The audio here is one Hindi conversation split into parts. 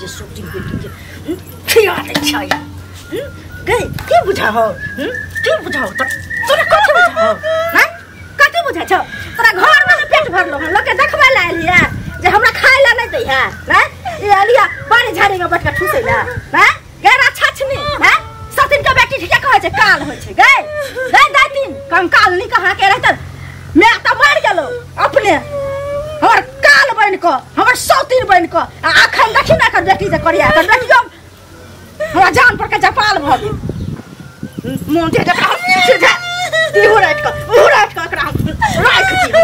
जे शूटिंग बेटी के खिया दे छै गई के बुझा हो के बुझाओ तोरा कथि बुझा हो हैं कथि बुझा छ तोरा घर में पेट भरलो हम लोग के देखबा ला लिया जे हमरा खाय ला नहीं दै है हैं ये अलिया बाड़ी झाड़ी में बैठ के ठुसैला हैं गेरा छछनी हैं सतिन के बेटी ठीक कहै छै काल होय छै गई गई दातिन कंकाल नहीं कहा के रहत मैं त मर गेलो अपने हमर काल बन को हमर सौतीन बन को आखन देखि ना कर बेटी जे करिया कर बेटी हमरा जान पर के जपाल भ गेल मोन जे सीधा इहो रात का एकरा राख दियो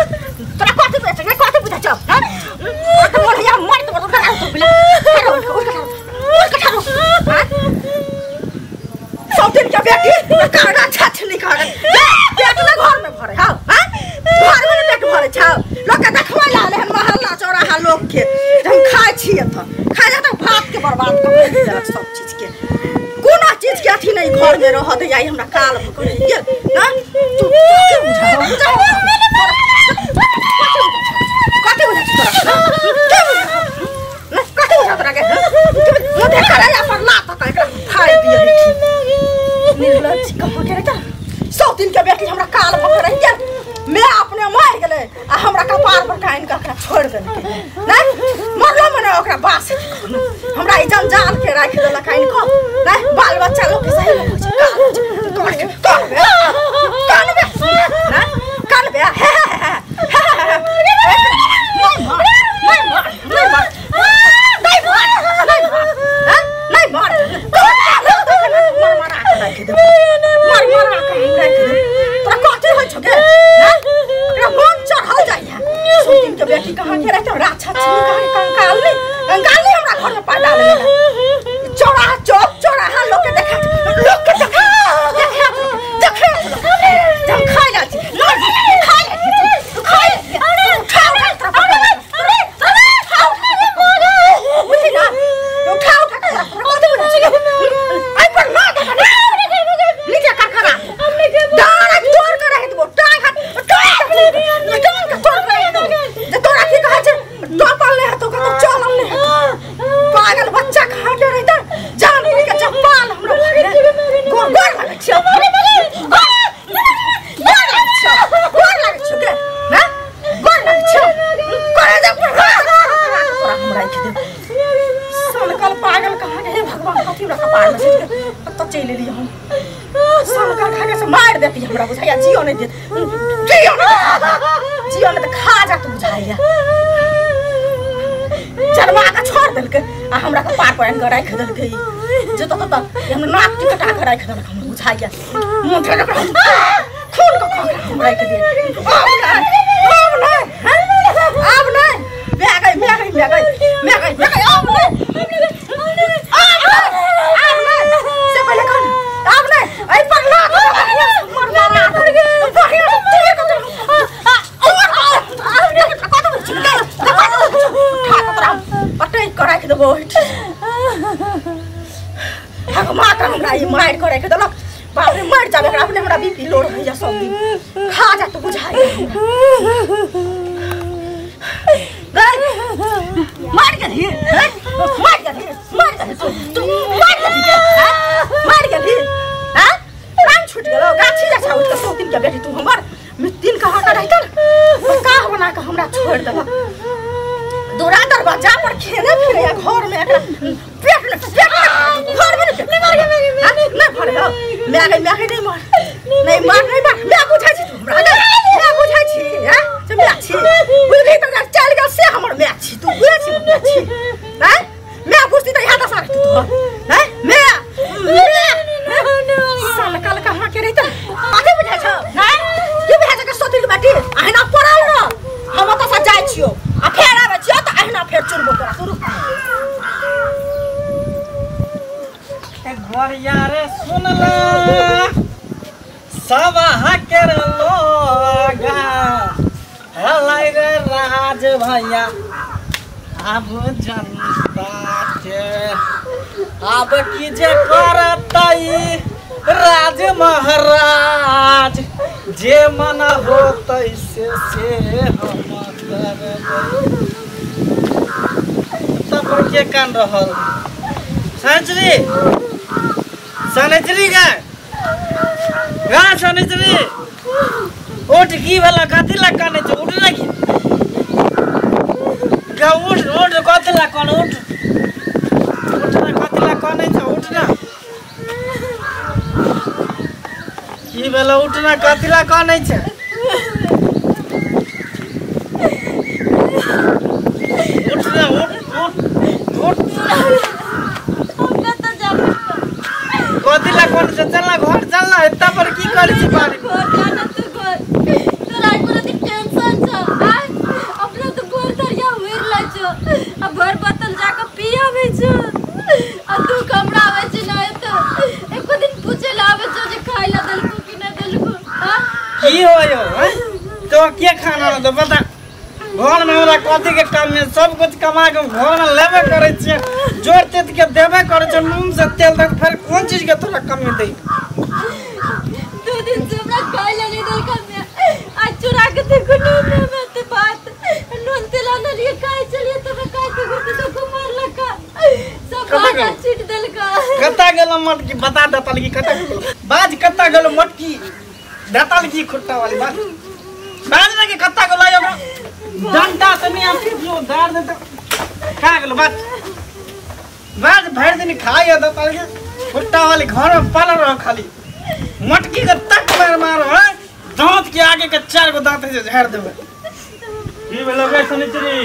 तोरा कथि बुझा छ हां त मोर या मर त उठा तो बिला सौतीन के बेटी काड़ा छछ नहीं कर पेट ना घर में भरे हां घर में पेट भरे छ लोग के देखवा लाले हम मोहल्ला चौराहा लोग के हम खाय छिए त खाय त भात के बर्बाद कर देलक सब चीज के कोना चीज के अथी नहीं घर में रह दे आई हमरा काल भकर गेल ना तू के बुझा कते बुझा तोरा कते बुझा तोरा के वो देख रहा पर लात त एकरा खाय दिए निर्लज कहो के रहता सौतीन के बेटी हमरा काल भकर गेल मैं अपने मर गेले आ हमरा कपार पर काइन के एकरा छोड़ देलक नहीं मरलो मने ओकरा बास हमरा ई जंजाल के राख देलक काइन को नहीं बाल बच्चा लोग के सही लोग छै कान बे बेटी कहां के रहते राछा छी कंकाल नहीं हमरा घर में पैदा ले चौड़ा लोग के देखा जब खाई जा छी खाई जियो ने त खा जा तू बुझाइया जन्मा का छोड़ देलके आ हमरा के पार पर के राख देलके जे त हम नाक टिकटा के राख देलक हम बुझाइया मुंह थे खून को हम राख दिए अब नहीं मैं गई अब नहीं से पहले कौन अब नहीं आई पर ला मरना कराई देबो हम माता हमरा ई मार कराई देलक बाप रे मर जाबे अपने हमरा बीपी लो रह जा सब दिन खा जा तू बुझाई गई मार गेली तू मार गेली हां प्राण छूट गेलो गाछी जा उठ के सौतीन के बेटी तू हमर मितिन कहा का रहत का बना के हमरा छोड़ देबा दूरा दरवाजा पर खेले फिरे घर में एकरा पेट घर में नहीं फड़े हो मैं नहीं मार मैं बुझाई छी हमरा मैं बुझाई छी हैं से मैं छी बुझली त चल गल से हमर मैं छी तू बुझै छी मैं छी हैं मैं बुझती त यहाँ त सार तू हैं मैं साल काल कहां के रही त आगे बुझै छ हैं के बुझै छ के सोतिर बाटी आइना पड़ल न हम त सा जाय छियो आ फेर आबै छियो त आइना फेर चुरबो तोरा शुरू बढ़िया रे सुनला सब हकर लोगा हलाई रे राज भैया अब जनता के अब की जे करतई राज महाराज जे मन होतई से हम करबै सब पर के कान रहल सनचरी सनचरी गा सनचरी उठ की वाला कथि ला काने छ उठ ना की गा उठ कथि ला कान उठ ना कथि ला काने छ उठ ना की वाला उठ ना कथि ला काने छ उठ ना उठ कथि ला काने छ चल घर चल एता पर की करै छी बारी अब भर बोतल जाकर पिया बेचो आ तू कमरा बेच ना तो एको दिन पूछे लावे जो जे खाइला दलको कि ना दलको हां की होयो हैं तो के खाना न तो बता घर में हमरा कथि के काम में सब कुछ कमा के घर में लेबे करे छी जोर तेत के देबे करे छी नून से तेल तक फिर कौन चीज के तोरा कमी दे दो दिन से हमरा खाइला नहीं दल का मैं आज चुरा के देखो नून में ते बात नून तेल ना लिए खाए चलिए तो मैं खाए के गुरते तो कुमार लगा सब बात चिट दल का कता गेल मटकी बता देता लगी कता गेल बाज कता गेल मटकी देता लगी खुट्टा वाली बाज लगे कता गेल आयो डंडा से नहीं हम जो दार देता खा गेल बाज भर दिन खाए देता लगी खुट्टा वाली घर में पल रहो खाली मटकी के तक मार दांत के आगे के 4 गो दांत से झाड़ देबे की भेलो गै सनिचरी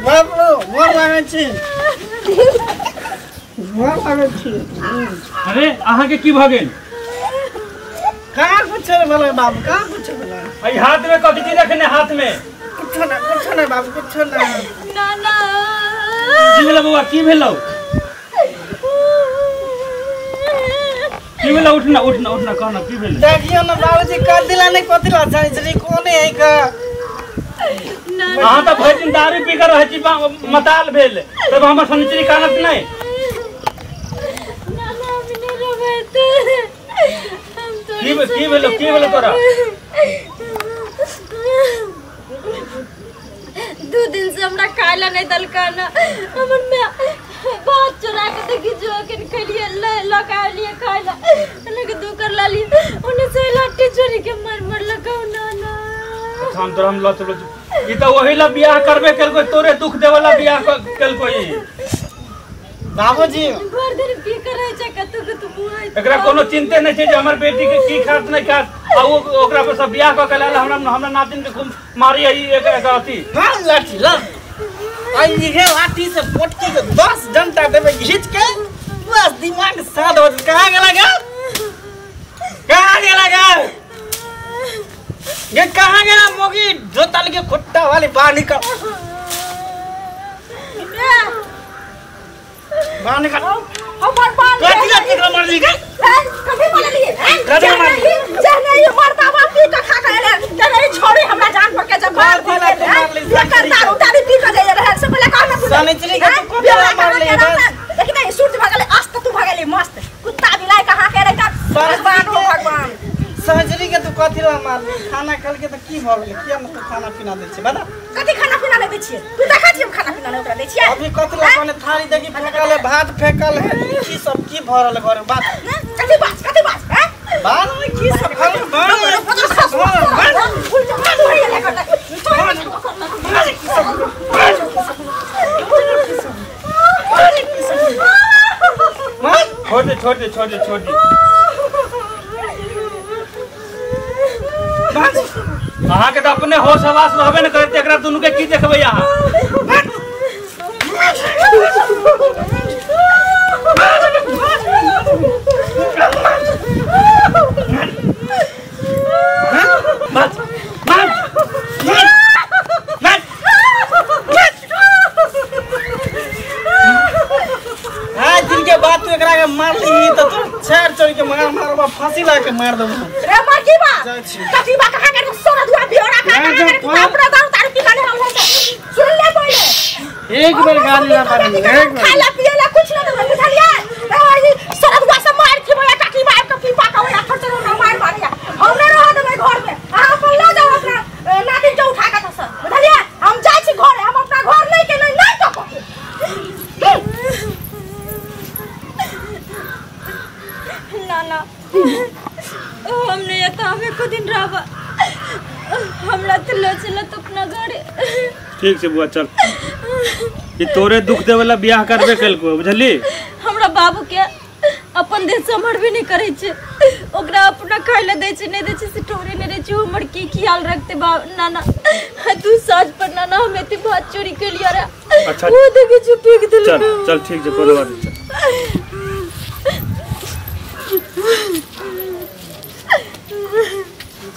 बाबू मोर लागे छी अरे अहाँ के की भ गेल कहाँ कुछ भेलै बाबू कहाँ कुछ भेलै आई हाथ में कथि चीज रखने हाथ में कुछ ना बाबू कुछ ना नाना की भेलो बउआ की भेलो उठना कहना की भेल देखियो ना बाबूजी कर दिला नहीं कथिला सनिचरी कोने है का अहाँ तो भरि दिन दारू पी कर रहे छी मताल भेल तब हमर सनिचरी कानत नहीं नाना हमने रोबेते हम तो की भेलो तोरा 2 दिन से हमरा खाइला नहीं दल का ना हमर में बात चुरा के देखी जो के खलिए लगा लिए खाइला लगे दू कर ला लिए उन्हें से लाठी चोरी के मार लगाओ नाना हम तो हम लत ई तो वही ला बियाह करबे केलको तोरे दुख देवाला बियाह केलको ई बाबूजी भर दिन की करे छ कतु मुआई एकरा कोनो चिंते नहीं छै जे हमर बेटी के की खात नहीं खात आ ओकरा पर सब बियाह क के लाला हमरा नातिन के खूब मारी आई एक अथी हां लाठी ला आई ये लाठी से पोटकी के 10 डंडा देबे घिच के बस दिमाग साद हो कहां गेला ये कहां गेला मोगी जोतल के खुट्टा वाली बाहर निकल हमर बाल कथि ला केकरा मर्जी के कभी मार लिए कथि मार लिए जाने ये मरता बाप पी का खा के जाने छोड़ी हमरा जान पर के जब मार दिले ये कर दारू पी के जाय रहे से पहले कहना सनिचरी के कथि ला मार लिए बस लेकिन नहीं सूट भगले आज तू भगले मस्त कुत्ता बिलाई कहां के रहता भगवान सनिचरी के तू कथि ला मार लिए खाना खल के त की भ गेलै किया न तू खाना पीना दै छै बता कथि खाना पीना ले दै छियै तू देखा छी हम खाना पीना ले ओकरा दै छियै अभी कथि ला कोने थारी देखि फेकल है भात फेकल है की सब की भरल घर बात कथि बात हैं बात में की सब भरल छोड़ दे अहाँ के तो अपने होश हवास रहबे न करते एकरा दुनू के की देखबै अहाँ जिनके बात तू एकरा के मार ली त तो छेड़ चोरी के मारबा फांसी ला के मार दबो रे मार की बा कथि बा कहां के सोना दुआ बियोरा का अपना दारू तारू पी खाने हम सुन ले पहले एक बार गाली ना मारे एक बार खाला पियला कुछ ना दे बुझलिए रे सोना दुआ से मार के बोया काकी मार के पीपा का ओया खर्च ना मार मारिया हमने रह देबे घर में हां अपन ले जाओ अपना नाती के उठा के तो सर बुझलिए हम जाय छी घर हम अपना घर नहीं के नहीं तो नाना हमने ये तो हमें को दिन रहबा हमरा तो ले चलत अपना घरे। ठीक से बुआ चल, ये तोरे दुख दे वाला बियाह करबे कल को बुझली। हमरा बाबू के अपन देह समझ भी नहीं करे छे, ओकरा अपना खाय ले दे छे, नहीं दे छे सिटोरे ने रे छे। हमर की ख्याल रखते बा नाना। तू साज पर नाना हमें ते बात चोरी के लिया रे। अच्छा वो देखे छे फेंक दिल। चल चल ठीक है, कोनो बात नहीं।